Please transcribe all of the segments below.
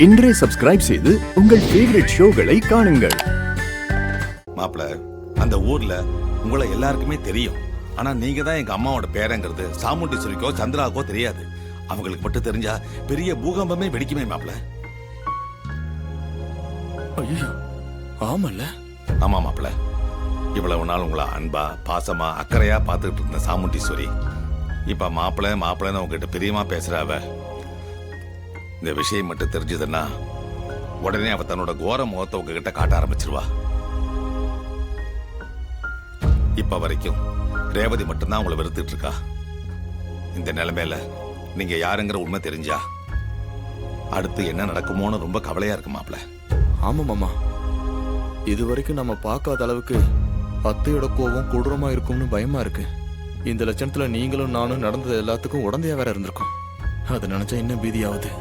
இன்றே சப்ஸ்கிரைப் செய்து உங்கள் ஃபேவரட் ஷோகளை காணுங்கள். மாப்பிள, அந்த ஊர்ல உங்களை எல்லாருக்குமே தெரியும். ஆனா நீங்க தான் எங்க அம்மாவோட பேரங்கிறது சாமுண்டீஸ்வரிக்கோ சந்திராவுக்கோ தெரியாது. அவங்களுக்கு மட்டும் தெரிஞ்சா பெரிய பூகம்பமே வெடிக்குமே மாப்பிள. ஐயோ, ஆமல்ல. ஆமா மாப்பிள, இவ்வளவு நாள் உங்களை அன்பா பாசமா அக்கறையா பார்த்துக்கிட்டு இருந்த சாமுண்டீஸ்வரி இப்ப மாப்பிள்ளன்னு உங்ககிட்ட பிரியமா பேசுறாவ. இந்த விஷயம் மட்டும் தெரிஞ்சதுன்னா உடனே அவ தன்னோட கோர முகத்தை உங்ககிட்ட காட்ட ஆரம்பிச்சிருவா. இப்ப வரைக்கும் ரேவதி மட்டும்தான் உங்களை வெறுத்துட்டு இருக்கா. இந்த நிலைமையில நீங்க யாருங்கிற உண்மை தெரிஞ்சா அடுத்து என்ன நடக்குமோன்னு ரொம்ப கவலையா இருக்கு மாப்பிள. ஆமா மாமா, இது வரைக்கும் நம்ம பார்க்காத அளவுக்கு அத்தையோட கோபம் கொடூரமா இருக்கும்னு பயமா இருக்கு. இந்த லட்சணத்துல நீங்களும் நானும் நடந்தது எல்லாத்துக்கும் உடந்தையா வேற இருந்திருக்கும். அதை நினைச்சா இன்னும் பீதியாவது.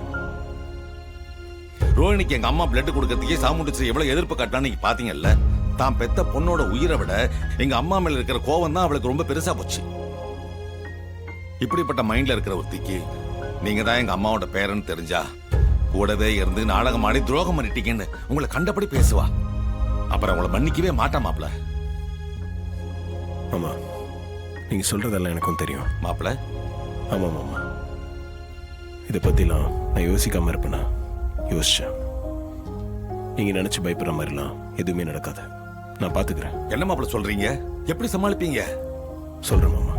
ரோஹிணிக்கு எங்க அம்மா பிளட் கொடுக்கறதுக்கே சாமுண்டீஸ்வரி எவ்வளவு எதிர்ப்பு காட்டினா நீங்க பாத்தீங்கல்ல. தான் பெத்த பொண்ணோட உயிரை விட எங்க அம்மா மேல இருக்கிற கோவம் தான் அவளுக்கு ரொம்ப பெருசா போச்சு. இப்படிப்பட்ட மைண்ட்ல இருக்கிற ஒருத்திக்கு நீங்க தான் எங்க அம்மாவோட பேரன்னு தெரிஞ்சா கூடவே இருந்து நாடகம் ஆடி துரோகம் பண்ணிட்டீங்கன்னு உங்களை கண்டபடி பேசுவா. அப்புறம் உங்களை மன்னிக்கவே மாட்டா மாப்பிள. ஆமா, நீங்க சொல்றதெல்லாம் எனக்கும் தெரியும் மாப்பிள. ஆமா மாமா, இதை பத்திலாம் நான் யோசிக்காம இருப்பேனா? யோசிச்சேன். நீங்க நினைச்சு பயப்படுற மாதிரிலாம் எதுவுமே நடக்காது. நான் பாத்துக்கிறேன். என்ன மாப்பிள சொல்றீங்க? எப்படி சமாளிப்பீங்க? சொல்றேன் மாமா.